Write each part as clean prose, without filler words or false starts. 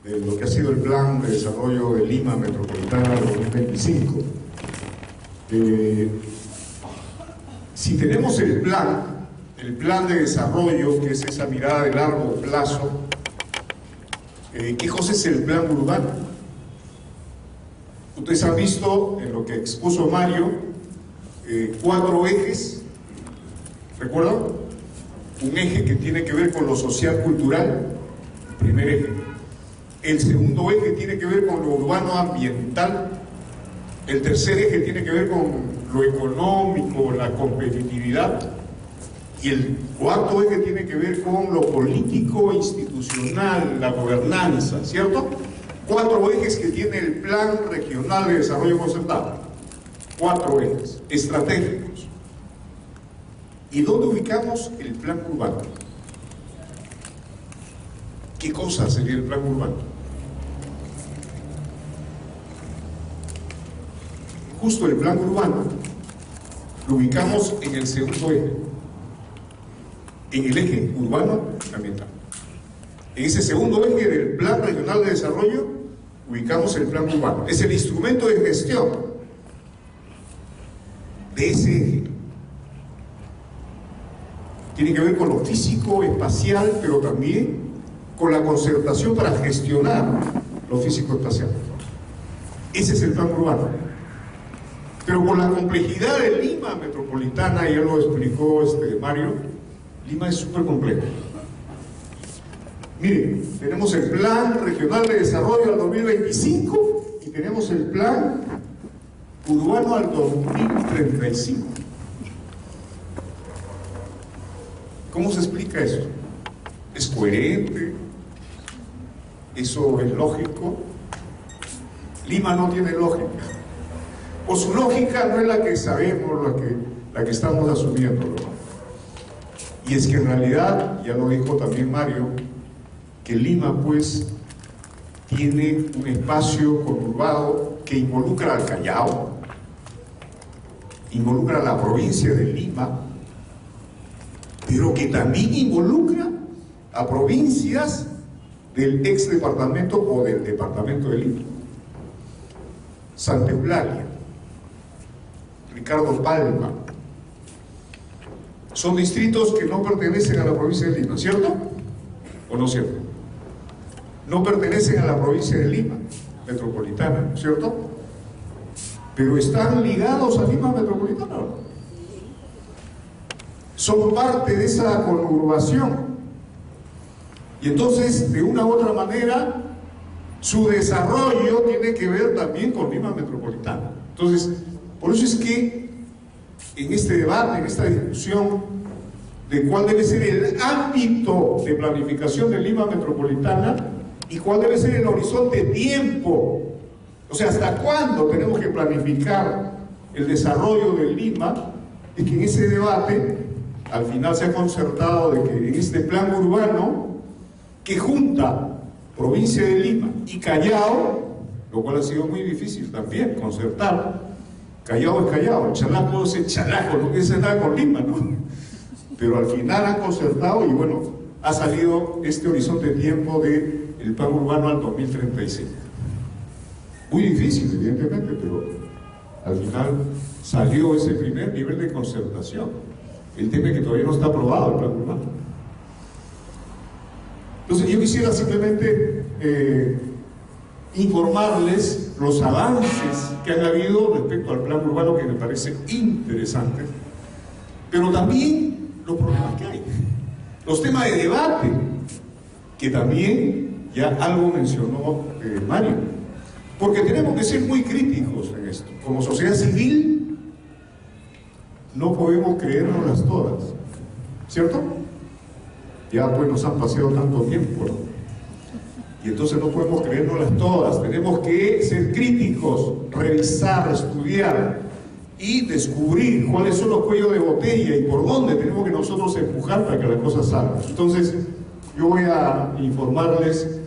de lo que ha sido el Plan de Desarrollo de Lima Metropolitana 2025. Si tenemos el plan de desarrollo, que es esa mirada de largo plazo, ¿qué cosa es el plan urbano? Ustedes han visto en lo que expuso Mario 4 ejes, ¿recuerdan? Un eje que tiene que ver con lo social-cultural, primer eje. El segundo eje tiene que ver con lo urbano-ambiental. El tercer eje tiene que ver con lo económico, la competitividad. Y el cuarto eje tiene que ver con lo político, institucional, la gobernanza, ¿cierto? 4 ejes que tiene el Plan Regional de Desarrollo Concertado. 4 ejes estratégicos. ¿Y dónde ubicamos el plan urbano? ¿Qué cosa sería el plan urbano? Justo el plan urbano lo ubicamos en el segundo eje, en el eje urbano-ambiental. En ese segundo eje del Plan Regional de Desarrollo ubicamos el plan urbano. Es el instrumento de gestión de ese eje. Tiene que ver con lo físico, espacial, pero también con la concertación para gestionar lo físico espacial. Ese es el plan urbano. Pero con la complejidad de Lima metropolitana, ya lo explicó Mario, Lima es súper complejo. Miren, tenemos el Plan Regional de Desarrollo al 2025 y tenemos el Plan Urbano al 2035. ¿Cómo se explica eso? ¿Es coherente? ¿Eso es lógico? Lima no tiene lógica. O su lógica no es la que sabemos, la que estamos asumiendo, ¿no? Y es que en realidad, ya lo dijo también Mario, que Lima pues tiene un espacio conurbado que involucra al Callao, involucra a la provincia de Lima, pero que también involucra a provincias del ex departamento o del departamento de Lima. Santa Eulalia, Ricardo Palma, son distritos que no pertenecen a la provincia de Lima, ¿cierto? ¿O no cierto? No pertenecen a la provincia de Lima metropolitana, ¿cierto? Pero están ligados a Lima metropolitana, ¿no? Son parte de esa conurbación. Y entonces, de una u otra manera, su desarrollo tiene que ver también con Lima metropolitana. Entonces, por eso es que en este debate, en esta discusión de cuál debe ser el ámbito de planificación de Lima metropolitana y cuál debe ser el horizonte de tiempo, o sea, hasta cuándo tenemos que planificar el desarrollo de Lima, es que en ese debate al final se ha concertado de que en este plan urbano que junta provincia de Lima y Callao, lo cual ha sido muy difícil también concertar. Callao es Callao, Chalaco es Chalaco, no quiere nada con Lima, ¿no? Pero al final han concertado y bueno, ha salido este horizonte de tiempo del plan urbano al 2035. Muy difícil, evidentemente, pero al final salió ese primer nivel de concertación. El tema es que todavía no está aprobado el plan urbano. Entonces yo quisiera simplemente informarles los avances que han habido respecto al plan urbano, que me parece interesante, pero también los problemas que hay, los temas de debate, que también ya algo mencionó Mario, porque tenemos que ser muy críticos en esto. Como sociedad civil no podemos creérnoslas todas, ¿cierto? Ya pues nos han pasado tanto tiempo, ¿no? Y entonces no podemos creérnoslas todas, tenemos que ser críticos, revisar, estudiar y descubrir cuáles son los cuellos de botella y por dónde tenemos que nosotros empujar para que las cosas salgan. Entonces yo voy a informarles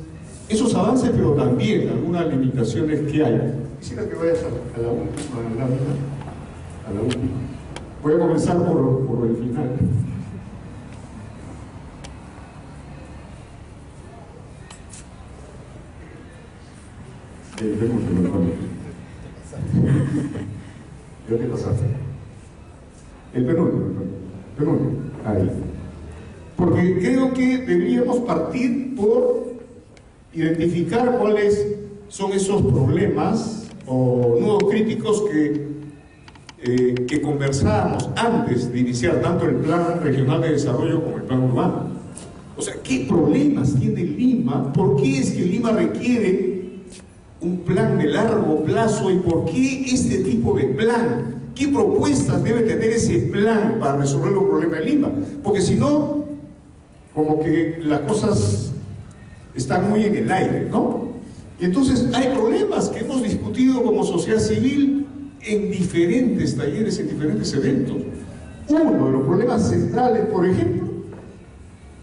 esos avances, pero también algunas limitaciones que hay. Quisiera que vayas a la última lámina, a la última. Voy a comenzar por el final. El penúltimo. ¿Qué pasaste? El penúltimo. Ahí. Porque creo que deberíamos partir por identificar cuáles son esos problemas o nudos críticos que conversábamos antes de iniciar tanto el Plan Regional de Desarrollo como el Plan Urbano. O sea, ¿qué problemas tiene Lima? ¿Por qué es que Lima requiere un plan de largo plazo? ¿Y por qué este tipo de plan? ¿Qué propuestas debe tener ese plan para resolver los problemas de Lima? Porque si no, como que las cosas están muy en el aire, ¿no? Y entonces hay problemas que hemos discutido como sociedad civil en diferentes talleres, en diferentes eventos. Uno de los problemas centrales, por ejemplo,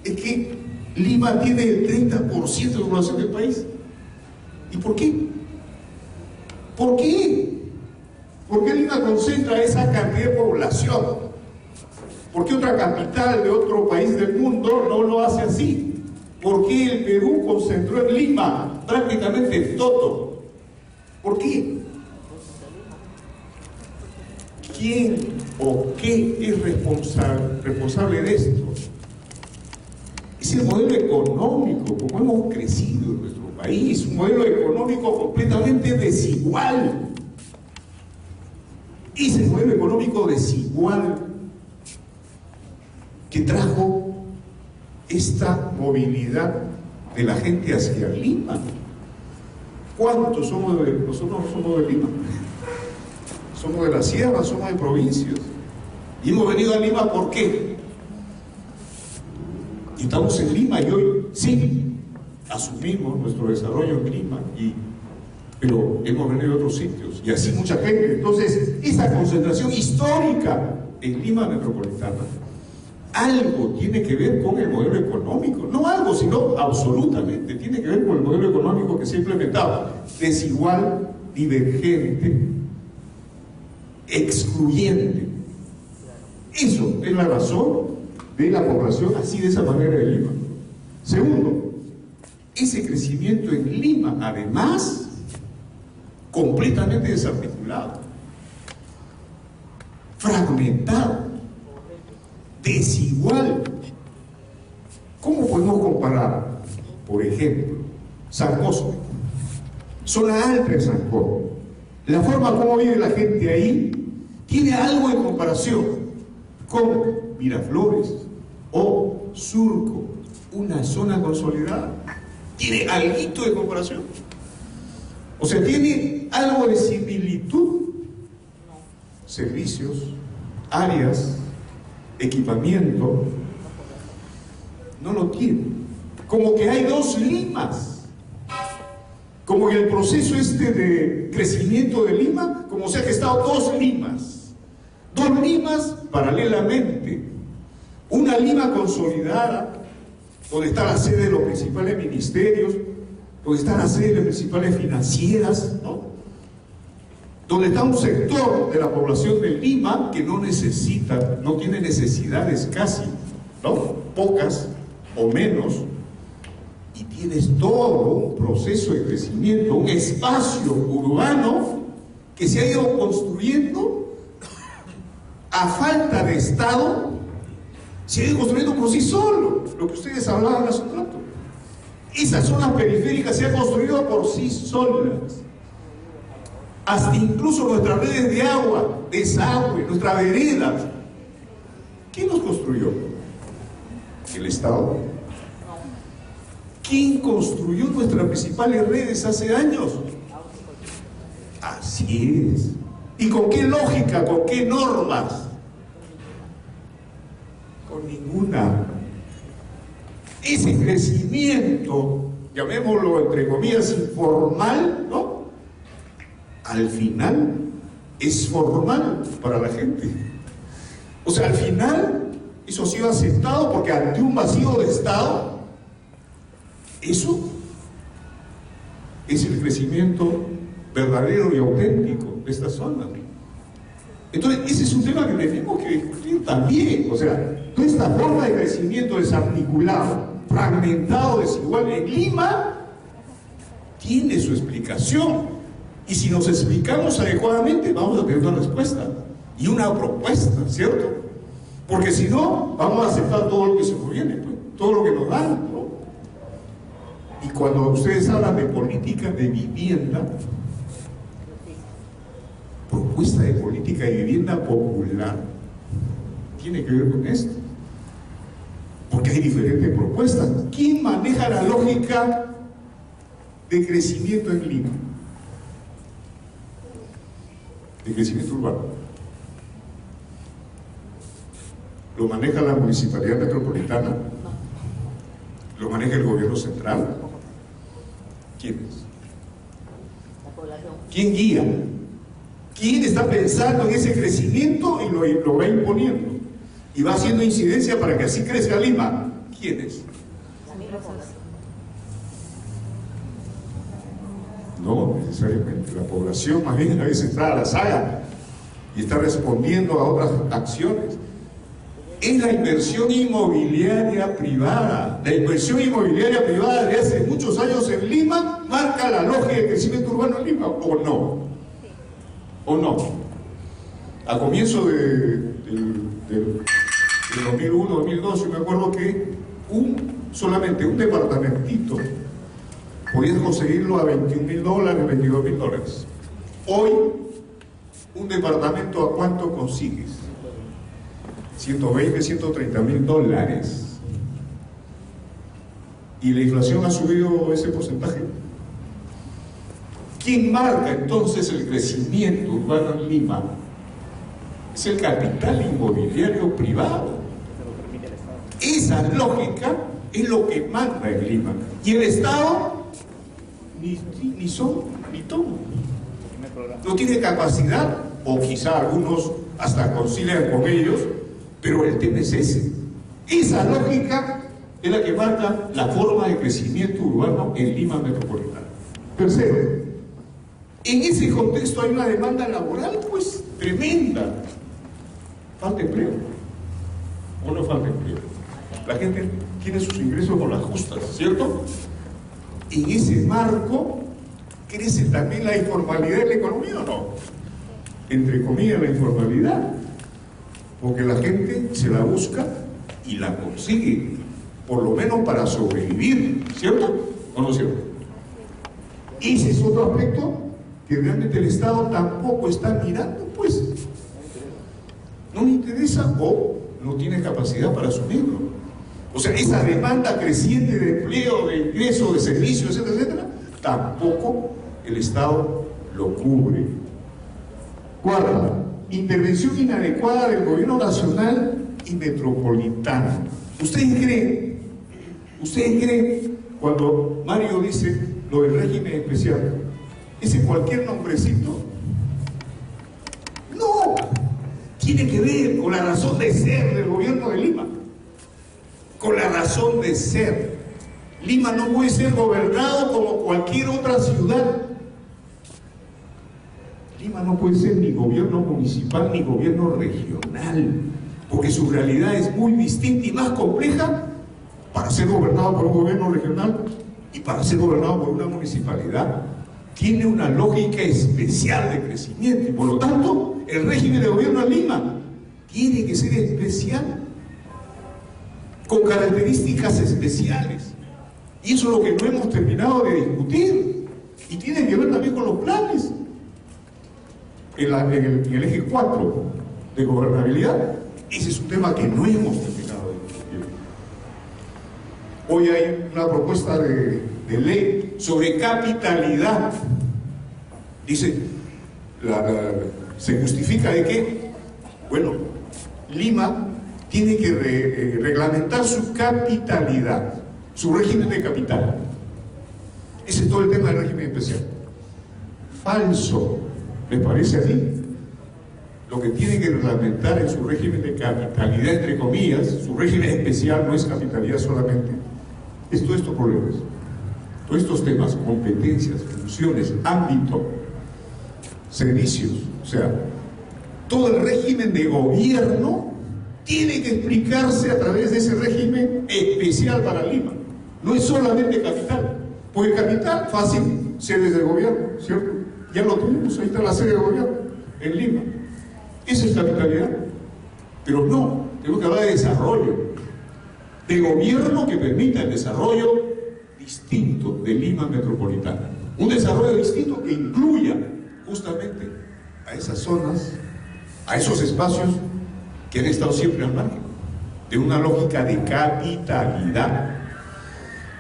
es que Lima tiene el 30% de la población del país. ¿Y por qué? ¿Por qué? ¿Por qué Lima concentra esa cantidad de población? ¿Por qué otra capital de otro país del mundo no lo hace así? ¿Por qué el Perú concentró en Lima prácticamente todo? ¿Por qué? ¿Quién o qué es responsable de esto? Es el modelo económico, como hemos crecido en nuestro país, un modelo económico completamente desigual. Es el modelo económico desigual que trajo esta movilidad de la gente hacia Lima. ¿Cuántos somos nosotros somos de Lima? Somos de la sierra, somos de provincias. Y hemos venido a Lima, ¿por qué? Y estamos en Lima y hoy sí asumimos nuestro desarrollo en Lima, pero hemos venido a otros sitios y así mucha gente. Entonces, esa concentración histórica en Lima metropolitana algo tiene que ver con el modelo económico, no algo, sino absolutamente tiene que ver con el modelo económico que se ha implementado, desigual, divergente, excluyente. Eso es la razón de la población así de esa manera de Lima. Segundo, ese crecimiento en Lima, además, completamente desarticulado, fragmentado, desigual. ¿Cómo podemos comparar? Por ejemplo, San Cosme, zona alta de San Cosme. La forma como vive la gente ahí tiene algo en comparación con Miraflores o Surco, una zona consolidada. ¿Tiene alguito de comparación? O sea, ¿tiene algo de similitud? Servicios, áreas, equipamiento, no lo tiene. Como que hay dos Limas, como en el proceso de crecimiento de Lima, como se ha gestado dos Limas paralelamente. Una Lima consolidada, donde está la sede de los principales ministerios, donde está la sede de las principales financieras, ¿no? Donde está un sector de la población de Lima que no necesita, no tiene necesidades casi, ¿no? Pocas o menos, y tienes todo un proceso de crecimiento, un espacio urbano que se ha ido construyendo a falta de Estado, se ha ido construyendo por sí solo, lo que ustedes hablaban hace un rato. Esas zonas periféricas se han construido por sí solas. Hasta incluso nuestras redes de agua, desagüe, nuestras veredas. ¿Quién nos construyó? ¿El Estado? ¿Quién construyó nuestras principales redes hace años? Así es. ¿Y con qué lógica? ¿Con qué normas? Con ninguna. Ese crecimiento, llamémoslo entre comillas informal, ¿no? Al final es formal para la gente. O sea, al final eso ha sido aceptado porque ante un vacío de Estado, eso es el crecimiento verdadero y auténtico de esta zona. Entonces, ese es un tema que tenemos que discutir también. O sea, toda esta forma de crecimiento desarticulado, fragmentado, desigual en Lima, tiene su explicación. Y si nos explicamos adecuadamente, vamos a tener una respuesta y una propuesta, ¿cierto? Porque si no, vamos a aceptar todo lo que se nos viene, pues, todo lo que nos dan, ¿no? Y cuando ustedes hablan de política de vivienda, propuesta de política de vivienda popular, tiene que ver con esto. Porque hay diferentes propuestas. ¿Quién maneja la lógica de crecimiento en Lima? De crecimiento urbano. ¿Lo maneja la Municipalidad Metropolitana? ¿Lo maneja el gobierno central? ¿Quién es? ¿Quién guía? ¿Quién está pensando en ese crecimiento y lo va imponiendo? Y va haciendo incidencia para que así crezca Lima. ¿Quién es? No necesariamente. La población más bien a veces está a la saga y está respondiendo a otras acciones. Es la inversión inmobiliaria privada. La inversión inmobiliaria privada de hace muchos años en Lima marca la lógica de crecimiento urbano en Lima, ¿o no? ¿O no? A comienzo del 2001, 2002, yo me acuerdo que solamente un departamentito podías conseguirlo a $21.000, $22.000. Hoy, un departamento, ¿a cuánto consigues? $120.000, $130.000. ¿Y la inflación ha subido ese porcentaje? ¿Quién marca entonces el crecimiento urbano en Lima? Es el capital inmobiliario privado. Esa lógica es lo que manda en Lima. Y el Estado ni son ni toman. No tiene capacidad, o quizá algunos hasta concilian con ellos, pero el tema es ese. Esa lógica es la que marca la forma de crecimiento urbano en Lima metropolitana. Tercero, en ese contexto hay una demanda laboral pues tremenda. Falta empleo. ¿O no falta empleo? La gente tiene sus ingresos con las justas, ¿cierto? En ese marco crece también la informalidad en la economía, ¿o no? Entre comillas, la informalidad. Porque la gente se la busca y la consigue, por lo menos para sobrevivir, ¿cierto? ¿O no es cierto? Ese es otro aspecto que realmente el Estado tampoco está mirando, pues. No le interesa o no tiene capacidad para asumirlo. O sea, esa demanda creciente de empleo, de ingresos, de servicios, etcétera, etcétera, tampoco el Estado lo cubre. Cuarta, intervención inadecuada del gobierno nacional y metropolitano. ¿Ustedes creen cuando Mario dice lo del régimen especial? ¿Ese cualquier nombrecito? No, tiene que ver con la razón de ser del gobierno de Lima. Con la razón de ser. Lima no puede ser gobernado como cualquier otra ciudad. Lima no puede ser ni gobierno municipal ni gobierno regional, porque su realidad es muy distinta y más compleja para ser gobernado por un gobierno regional y para ser gobernado por una municipalidad. Tiene una lógica especial de crecimiento y por lo tanto el régimen de gobierno de Lima tiene que ser especial, con características especiales. Y eso es lo que no hemos terminado de discutir y tiene que ver también con los planes. En el eje 4 de gobernabilidad, ese es un tema que no hemos terminado de discutir. Hoy hay una propuesta de ley sobre capitalidad. Dice, se justifica de que, bueno, Lima tiene que reglamentar su capitalidad, su régimen de capital. Ese es todo el tema del régimen especial. Falso. ¿Les parece así? Lo que tiene que reglamentar en su régimen de capitalidad, entre comillas, su régimen especial no es capitalidad solamente, es todos estos problemas, todos estos temas, competencias, funciones, ámbito, servicios, o sea, todo el régimen de gobierno tiene que explicarse a través de ese régimen especial para Lima. No es solamente capital, porque capital, fácil, sedes de gobierno, ¿cierto? Ya lo tuvimos, ahí está la sede de gobierno, en Lima. Esa es capitalidad. Pero no, tenemos que hablar de desarrollo, de gobierno que permita el desarrollo distinto de Lima metropolitana. Un desarrollo distinto que incluya justamente a esas zonas, a esos espacios que han estado siempre al margen, de una lógica de capitalidad.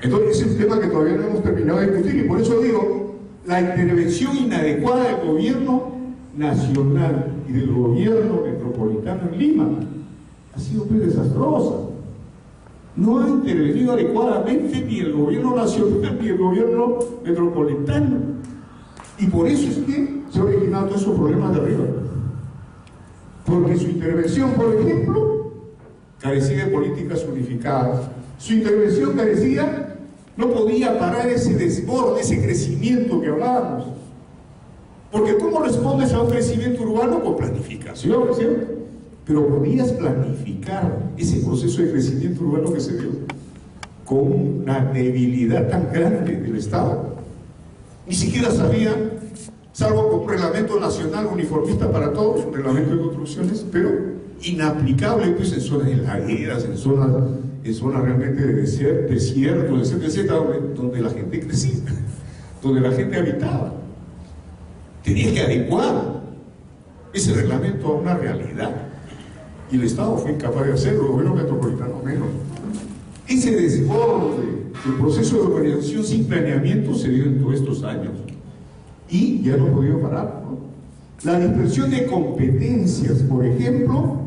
Entonces, ese es un tema que todavía no hemos terminado de discutir, y por eso digo, la intervención inadecuada del gobierno nacional y del gobierno metropolitano en Lima ha sido muy desastrosa. No ha intervenido adecuadamente ni el gobierno nacional ni el gobierno metropolitano, y por eso es que se han originado todos esos problemas de arriba, porque su intervención, por ejemplo, carecía de políticas unificadas. Su intervención carecía, no podía parar ese desborde, ese crecimiento que hablábamos. Porque ¿cómo respondes a un crecimiento urbano? Con planificación, ¿cierto? Pero podías planificar ese proceso de crecimiento urbano que se dio con una debilidad tan grande del Estado. Ni siquiera sabían, salvo con un reglamento nacional uniformista para todos, un reglamento de construcciones, pero inaplicable pues en zonas heladeras, en zonas realmente de desierto, donde la gente crecía, donde la gente habitaba. Tenías que adecuar ese reglamento a una realidad, y el Estado fue incapaz de hacerlo, el gobierno metropolitano menos. Ese desborde, el proceso de urbanización sin planeamiento se dio en todos estos años, y ya no ha podido parar, ¿no? La dispersión de competencias, por ejemplo,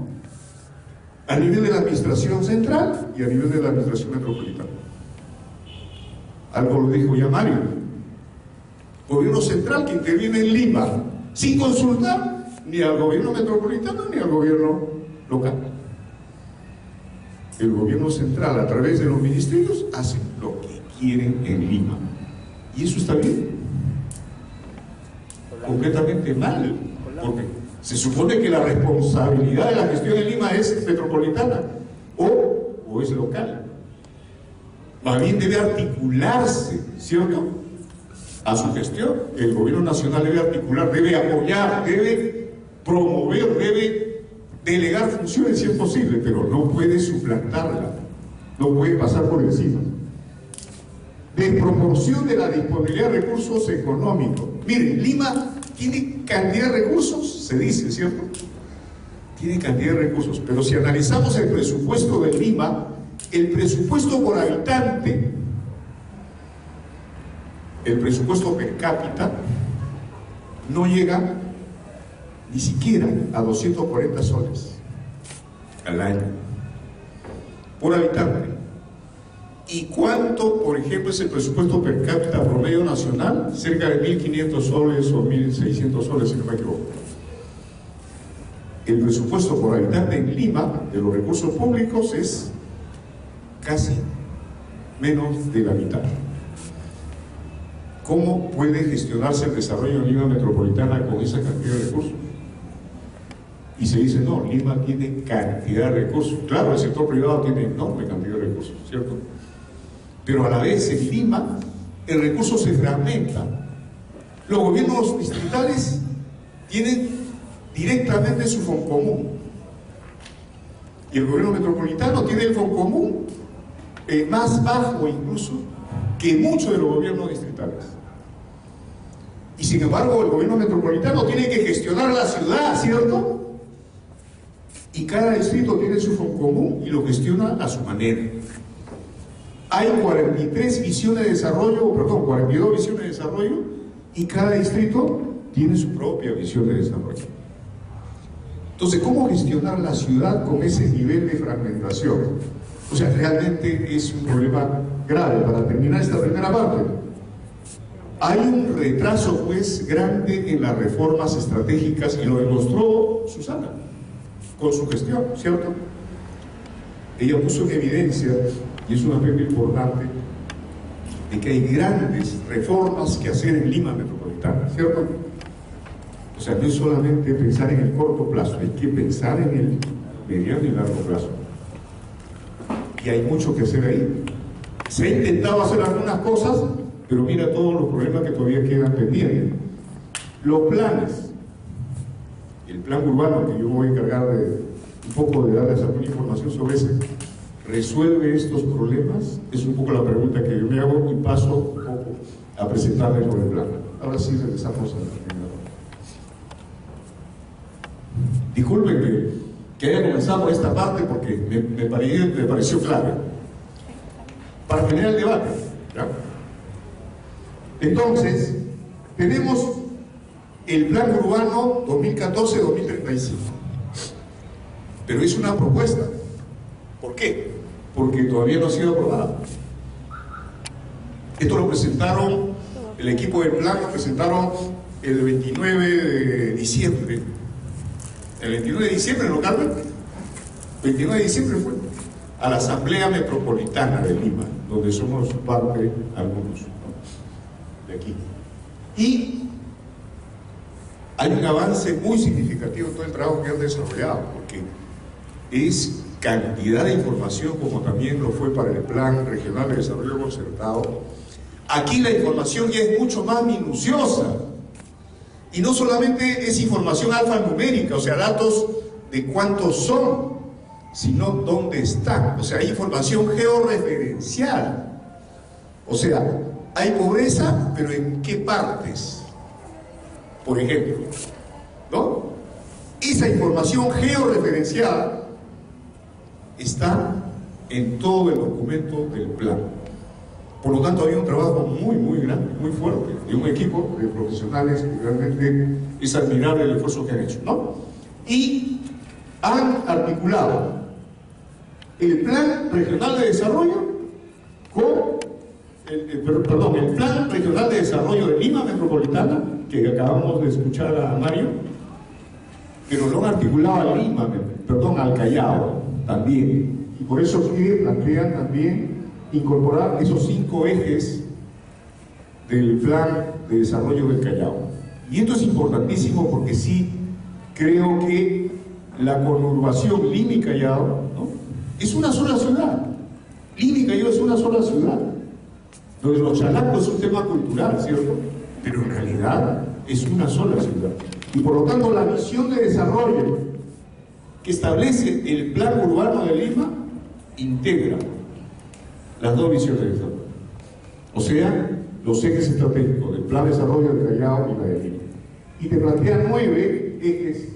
a nivel de la administración central y a nivel de la administración metropolitana. Algo lo dijo ya Mario. Gobierno central que interviene en Lima sin consultar ni al gobierno metropolitano ni al gobierno local. El gobierno central, a través de los ministerios, hace lo que quieren en Lima, y eso está bien. Completamente mal, porque se supone que la responsabilidad de la gestión en Lima es metropolitana o es local. Más bien debe articularse, ¿cierto?, a su gestión. El gobierno nacional debe articular, debe apoyar, debe promover, debe delegar funciones si es posible, pero no puede suplantarla, no puede pasar por encima. Desproporción de la disponibilidad de recursos económicos. Miren, Lima tiene cantidad de recursos, se dice, ¿cierto? Tiene cantidad de recursos, pero si analizamos el presupuesto de Lima, el presupuesto por habitante, el presupuesto per cápita, no llega ni siquiera a 240 soles al año por habitante. ¿Y cuánto, por ejemplo, es el presupuesto per cápita promedio nacional? Cerca de 1.500 soles o 1.600 soles, si no me equivoco. El presupuesto por habitante en Lima de los recursos públicos es casi menos de la mitad. ¿Cómo puede gestionarse el desarrollo de Lima metropolitana con esa cantidad de recursos? Y se dice, no, Lima tiene cantidad de recursos. Claro, el sector privado tiene enorme cantidad de recursos, ¿cierto? Pero a la vez en Lima el recurso se fragmenta. Los gobiernos distritales tienen directamente su Foncomún, y el gobierno metropolitano tiene el Foncomún más bajo incluso que muchos de los gobiernos distritales. Y sin embargo el gobierno metropolitano tiene que gestionar la ciudad, ¿cierto? Y cada distrito tiene su Foncomún y lo gestiona a su manera. Hay 43 visiones de desarrollo, perdón, 42 visiones de desarrollo, y cada distrito tiene su propia visión de desarrollo. Entonces, ¿cómo gestionar la ciudad con ese nivel de fragmentación? O sea, realmente es un problema grave. Para terminar esta primera parte, hay un retraso pues grande en las reformas estratégicas, y lo demostró Susana con su gestión, ¿cierto? Ella puso en evidencia, y es un aspecto importante, de que hay grandes reformas que hacer en Lima metropolitana, ¿cierto? O sea, no es solamente pensar en el corto plazo, hay que pensar en el mediano y largo plazo. Y hay mucho que hacer ahí. Se ha intentado hacer algunas cosas, pero mira todos los problemas que todavía quedan pendientes. Los planes, el plan urbano, que yo me voy a encargar de un poco de darles alguna información sobre ese, ¿resuelve estos problemas? Es un poco la pregunta que yo me hago y paso un poco a presentarles por el plan. Ahora sí regresamos a la primera. Discúlpenme que haya comenzado por esta parte porque me pareció clave para generar el debate, ¿ya? Entonces, tenemos el plan urbano 2014-2035, pero es una propuesta. ¿Por qué? Porque todavía no ha sido aprobada. Esto lo presentaron, el equipo del plan lo presentaron el 29 de diciembre. El 29 de diciembre, ¿no, Carmen? 29 de diciembre fue a la Asamblea Metropolitana de Lima, donde somos parte algunos, ¿no?, de aquí. Y hay un avance muy significativo en todo el trabajo que han desarrollado, porque es cantidad de información, como también lo fue para el Plan Regional de Desarrollo Concertado. Aquí la información ya es mucho más minuciosa. Y no solamente es información alfanumérica, o sea, datos de cuántos son, sino dónde están. O sea, hay información georreferencial. O sea, hay pobreza, pero ¿en qué partes? Por ejemplo, ¿no? Esa información georreferenciada está en todo el documento del plan. Por lo tanto, había un trabajo muy grande, muy fuerte, de un equipo de profesionales que realmente es admirable el esfuerzo que han hecho, ¿no? Y han articulado el Plan Regional de Desarrollo con el Plan Regional de Desarrollo de Lima Metropolitana, que acabamos de escuchar a Mario, pero lo han articulado a Lima, al Callao también, y por eso que plantean también incorporar esos 5 ejes del Plan de Desarrollo del Callao. Y esto es importantísimo porque sí creo que la conurbación Lima y Callao, ¿no?, es una sola ciudad. Lima y Callao es una sola ciudad. Lo de los chalacos es un tema cultural, ¿cierto? Pero en realidad es una sola ciudad. Y por lo tanto la visión de desarrollo que establece el Plan Urbano de Lima integra las dos visiones de desarrollo. O sea, los ejes estratégicos del Plan de Desarrollo del Callao y la de Lima. Y te plantea 9 ejes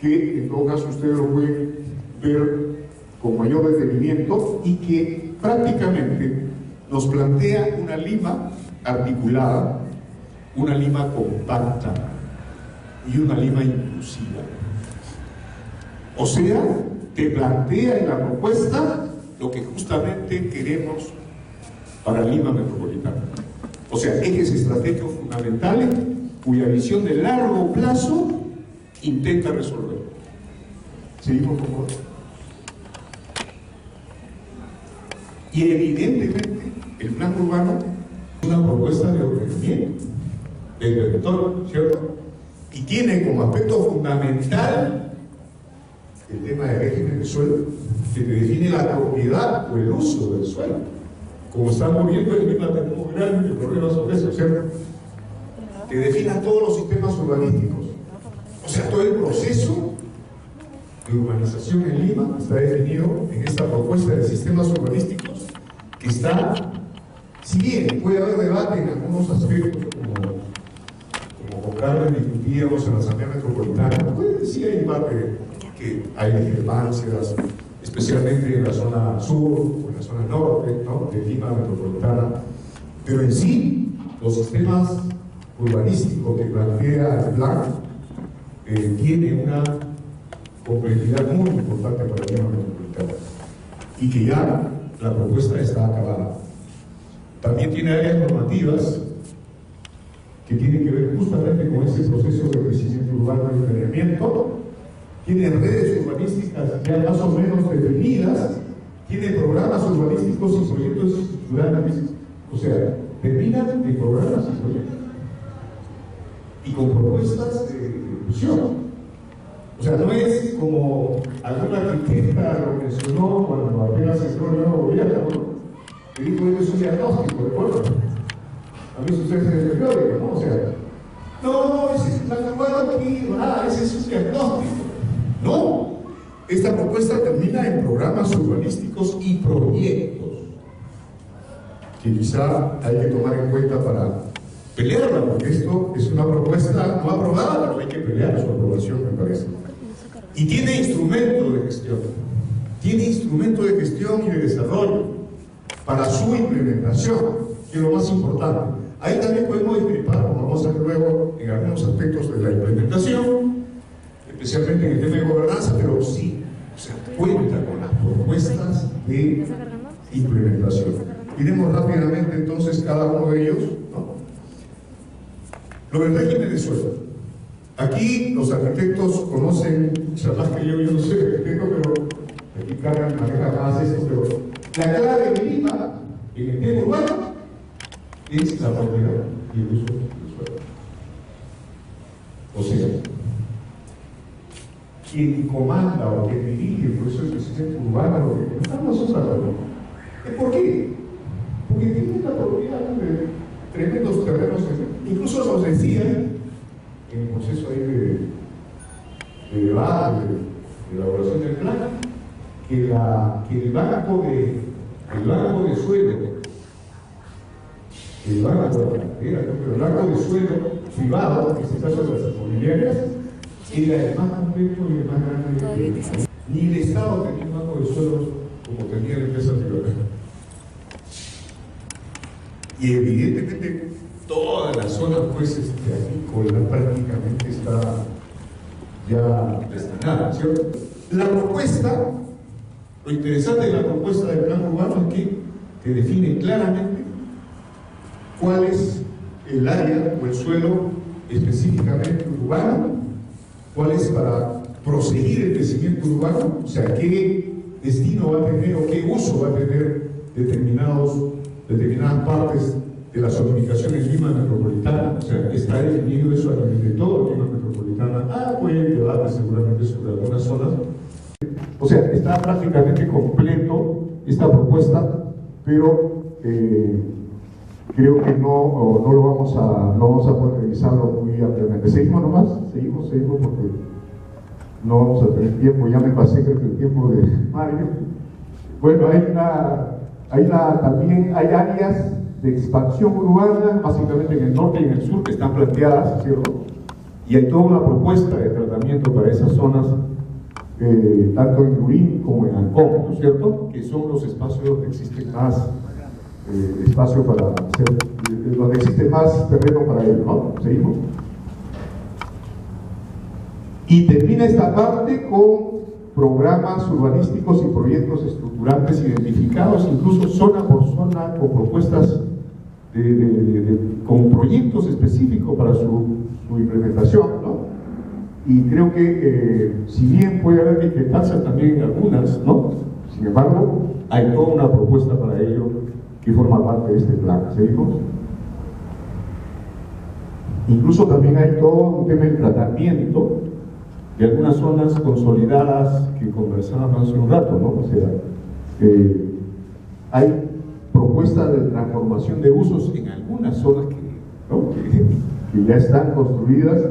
que en todo caso ustedes lo pueden ver con mayor detenimiento y que prácticamente nos plantea una Lima articulada, una Lima compacta y una Lima inclusiva. O sea, te plantea en la propuesta lo que justamente queremos para Lima Metropolitana. O sea, ejes estratégicos fundamentales cuya visión de largo plazo intenta resolver. Seguimos, por favor. Y evidentemente el plan urbano es una propuesta de ordenamiento del territorio, ¿cierto? Y tiene como aspecto fundamental el tema de régimen de suelo, que te define la propiedad o el uso del suelo. Como estamos viendo, en Lima tenemos grandes problemas sobre eso, ¿cierto? Que defina todos los sistemas urbanísticos. O sea, todo el proceso de urbanización en Lima está definido en esta propuesta de sistemas urbanísticos que está, si bien puede haber debate en algunos aspectos, como con Carmen discutíamos en la Asamblea Metropolitana, puede decir hay parte que hay discrepancias, especialmente en la zona sur o en la zona norte, ¿no?, de Lima Metropolitana, pero en sí los sistemas urbanísticos que plantea el plan tiene una complejidad muy importante para Lima Metropolitana y que ya la propuesta está acabada. También tiene áreas normativas que tienen que ver justamente con ese proceso de crecimiento urbano y planeamiento. Tiene redes urbanísticas ya más o menos definidas, tiene programas urbanísticos y proyectos estructurales, o sea, terminan de programas y proyectos y con propuestas de ejecución. O sea, no es como alguna arquitecta lo mencionó cuando apenas entró el nuevo gobierno, que dijo: esto es un diagnóstico, ¿de acuerdo? ¿Han visto ustedes en el periódico, no? O sea, no, ese es un plan urbano aquí, ese es un diagnóstico. No, esta propuesta termina en programas urbanísticos y proyectos que quizá hay que tomar en cuenta para pelearla, porque esto es una propuesta no aprobada, pero hay que pelear su aprobación, me parece. Y tiene instrumento de gestión, tiene instrumento de gestión y de desarrollo para su implementación, que es lo más importante. Ahí también podemos discrepar, como vamos a ver luego, en algunos aspectos de la implementación, especialmente en el tema de gobernanza, pero sí, o sea, cuenta con las propuestas de implementación. Iremos rápidamente entonces cada uno de ellos, ¿no? Lo del régimen de suelo. Aquí los arquitectos conocen, muchas más que yo no soy arquitecto, pero aquí Carmen maneja más esto, pero la clave de Lima en el tema urbano es la propiedad y el uso del suelo. O sea, quien comanda o quien dirige el proceso de crecimiento urbano, lo que estamos usando, ¿por qué? Porque tiene la propiedad de tremendos terrenos, incluso nos decían en el proceso ahí de debate, de elaboración del plan, que el banco de suelo, el banco de suelo privado, en este caso de las inmobiliarias, era el más completo y el más grande. Ni el Estado tenía un banco de suelos como tenía la empresa privada. Y evidentemente toda la zona pues agrícola prácticamente está ya destinada, ¿cierto? La propuesta, lo interesante de la propuesta del plan urbano es que te define claramente cuál es el área o el suelo específicamente urbano, cuál es para proseguir el crecimiento urbano, o sea, qué destino va a tener o qué uso va a tener determinadas partes de la zonificación en Lima metropolitana. O sea, está definido eso a nivel de todo Lima metropolitana. Puede haber debate seguramente sobre algunas zonas. O sea, está prácticamente completo esta propuesta, pero creo que no vamos a poder revisarlo muy ampliamente. ¿Seguimos nomás? Seguimos porque no vamos a tener tiempo. Ya me pasé creo que el tiempo de Mario. Bueno, también hay áreas de expansión urbana, básicamente en el norte y en el sur, que están planteadas, ¿cierto? Y hay toda una propuesta de tratamiento para esas zonas, tanto en Lurín como en Ancón, ¿no es cierto? Que son los espacios donde existe más espacio para hacer, donde existe más terreno para ello, ¿no? ¿Seguimos? Y termina esta parte con programas urbanísticos y proyectos estructurantes identificados, incluso zona por zona, con propuestas con proyectos específicos para su implementación, ¿no? Y creo que si bien puede haber discrepancias también en algunas, ¿no? Sin embargo, hay toda una propuesta para ello que forma parte de este plan. ¿Seguimos? Incluso también hay todo un tema de tratamiento de algunas zonas consolidadas que conversábamos hace un rato, ¿no? O sea, hay propuestas de transformación de usos en algunas zonas que ya están construidas,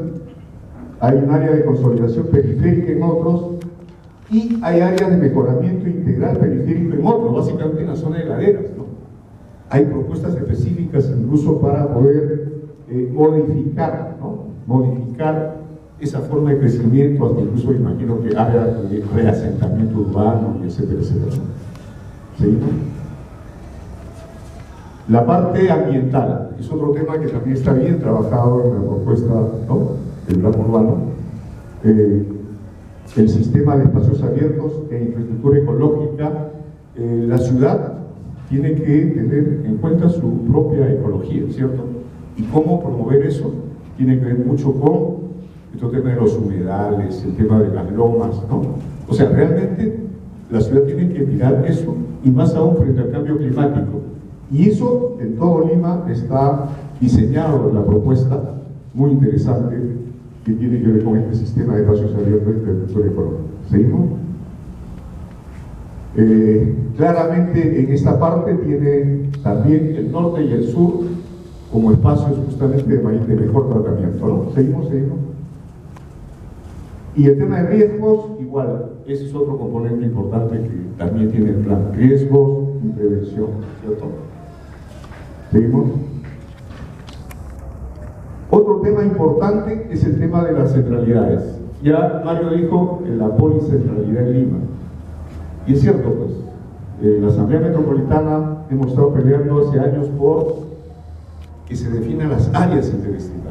hay un área de consolidación periférica en otros, y hay áreas de mejoramiento integral periférico en otros, básicamente en la zona de laderas, ¿no? Hay propuestas específicas incluso para poder modificar, ¿no? Modificar esa forma de crecimiento, hasta incluso imagino que áreas de reasentamiento urbano, etcétera, etcétera. ¿Seguimos? La parte ambiental es otro tema que también está bien trabajado en la propuesta, ¿no?, del plan urbano. El sistema de espacios abiertos e infraestructura ecológica. La ciudad tiene que tener en cuenta su propia ecología, ¿cierto? Y cómo promover eso tiene que ver mucho con el tema de los humedales, el tema de las lomas, ¿no? O sea, realmente la ciudad tiene que mirar eso, y más aún frente al cambio climático. Y eso en todo Lima está diseñado en la propuesta, muy interesante, que tiene que ver con este sistema de espacios abiertos de infraestructura ecológica. ¿Seguimos? Claramente en esta parte tiene también el norte y el sur como espacios justamente de mejor tratamiento, ¿no? Seguimos. Y el tema de riesgos, igual, ese es otro componente importante que también tiene el plan. Riesgos y prevención, ¿cierto? Seguimos. Otro tema importante es el tema de las centralidades. Ya Mario dijo la policentralidad en Lima. Y es cierto, pues, la Asamblea Metropolitana hemos estado peleando hace años por que se definan las áreas interdistritales.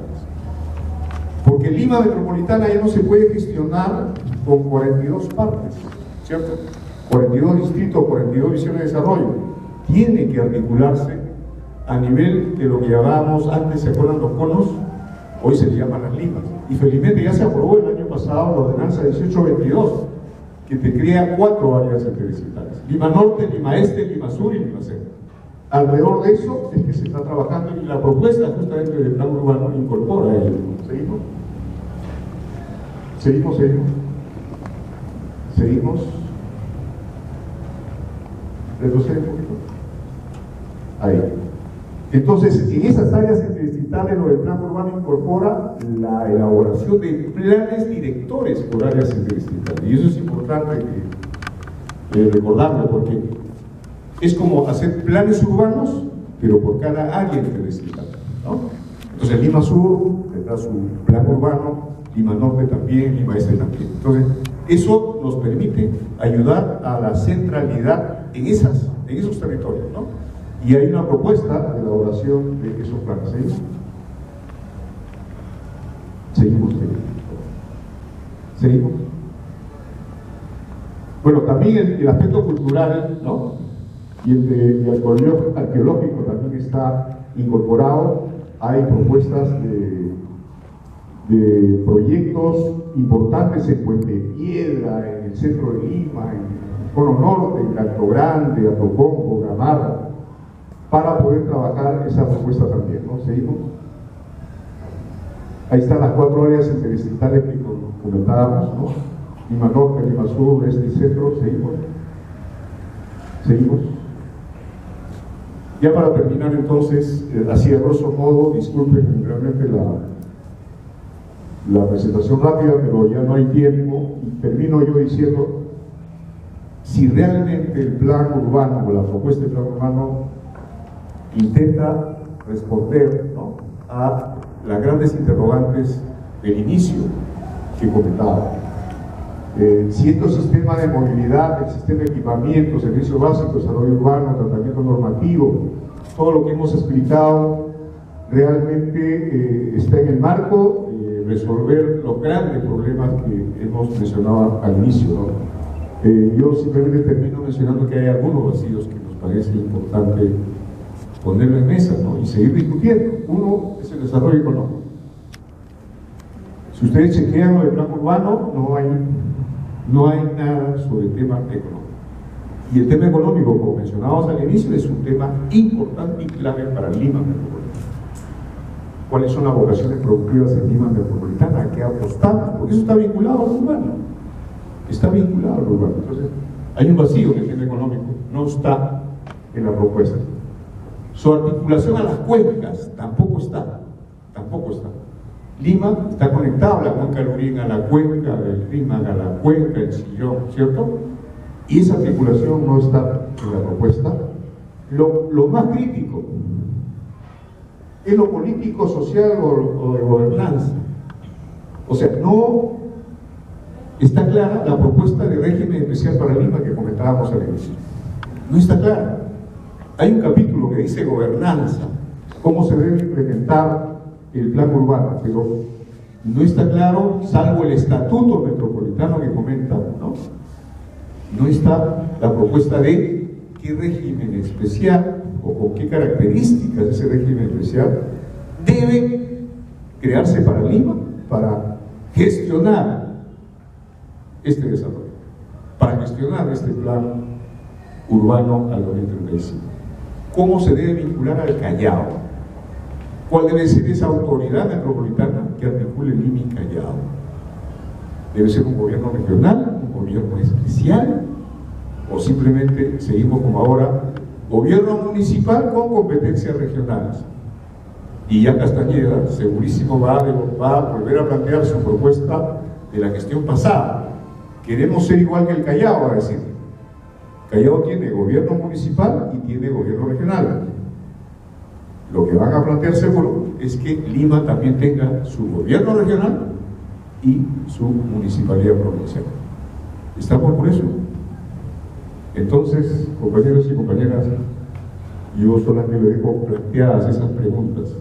Porque Lima Metropolitana ya no se puede gestionar con 42 partes, ¿cierto? 42 distritos, 42 visiones de desarrollo. Tiene que articularse a nivel de lo que llamábamos antes, ¿se acuerdan los conos? Hoy se llaman las limas. Y felizmente ya se aprobó el año pasado la ordenanza 1822, que te crea 4 áreas interdistritales: Lima Norte, Lima Este, Lima Sur y Lima Centro. Alrededor de eso es que se está trabajando, y la propuesta justamente del plan urbano incorpora ello. Seguimos. Retrocede un poquito. Ahí. Entonces, en esas áreas interdistritales, lo del plan urbano incorpora la elaboración de planes directores por áreas interdistritales. Y eso es importante recordarlo, porque es como hacer planes urbanos, pero por cada área interdistrital, ¿no? Entonces, Lima Sur tendrá su plan urbano, Lima Norte también, Lima Este también. Entonces, eso nos permite ayudar a la centralidad en esos territorios, ¿no? Y hay una propuesta de elaboración de esos planes. Seguimos. Bueno, también el aspecto cultural, ¿no? Y el arqueológico también está incorporado. Hay propuestas de proyectos importantes en Puente Piedra, en el centro de Lima, en el Cono Norte, en Canto Grande, Atocombo, Gamarra, para poder trabajar esa propuesta también, ¿no? Seguimos. Ahí están las 4 áreas interdistritales que comentábamos, ¿no? Lima Norte, Lima Sur, Este y Centro. Seguimos. Ya para terminar, entonces, así a grosso modo, disculpen realmente la presentación rápida, pero ya no hay tiempo, y termino yo diciendo: si realmente el plan urbano o la propuesta del plan urbano intenta responder, ¿no?, a las grandes interrogantes del inicio que comentaba. Si el sistema de movilidad, el sistema de equipamiento, servicios básicos, desarrollo urbano, tratamiento normativo, todo lo que hemos explicado realmente está en el marco resolver los grandes problemas que hemos mencionado al inicio, ¿no? Yo simplemente termino mencionando que hay algunos vacíos que nos parece importante ponerlo en mesa, ¿no?, y seguir discutiendo. Uno es el desarrollo económico. Si ustedes chequean lo del plan urbano, no hay nada sobre el tema económico. Y el tema económico, como mencionábamos al inicio, es un tema importante y clave para Lima Metropolitana. ¿Cuáles son las vocaciones productivas en Lima Metropolitana? ¿A qué apostamos? Porque eso está vinculado al urbano. Entonces, hay un vacío en el tema económico, no está en la propuesta. Su articulación a las cuencas tampoco está. Lima está conectado, la cuenca del Urín a la cuenca del Rímac, a la cuenca del Sillón, ¿cierto? Y esa articulación no está en la propuesta. Lo más crítico es lo político, social o de gobernanza. O sea, no está clara la propuesta de régimen especial para Lima que comentábamos al inicio. No está clara. Hay un capítulo que dice gobernanza, cómo se debe implementar el plan urbano, pero no está claro, salvo el estatuto metropolitano que comenta, ¿no? No está la propuesta de qué régimen especial o con qué características ese régimen especial debe crearse para Lima para gestionar este desarrollo, para gestionar este plan urbano al 2035. ¿Cómo se debe vincular al Callao? ¿Cuál debe ser esa autoridad metropolitana que articule Lima y Callao? ¿Debe ser un gobierno regional, un gobierno especial? ¿O simplemente seguimos como ahora, gobierno municipal con competencias regionales? Y ya Castañeda segurísimo va a volver a plantear su propuesta de la gestión pasada. Queremos ser igual que el Callao, va a decir. Callao tiene gobierno municipal y tiene gobierno regional. Lo que van a plantear seguro es que Lima también tenga su gobierno regional y su municipalidad provincial. Estamos por eso. Entonces, compañeros y compañeras, yo solamente le dejo planteadas esas preguntas.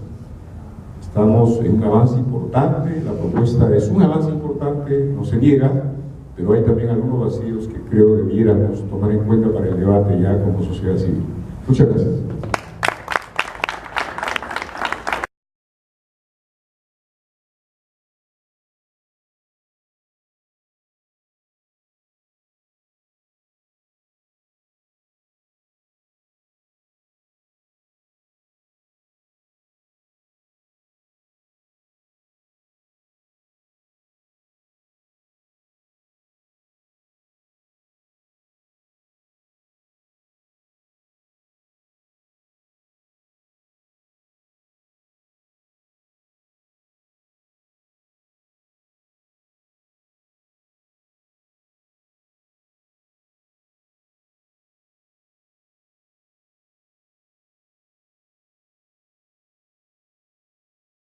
Estamos en un avance importante, la propuesta es un avance importante, no se niega, pero hay también algunos vacíos que creo debiéramos tomar en cuenta para el debate ya como sociedad civil. Muchas gracias.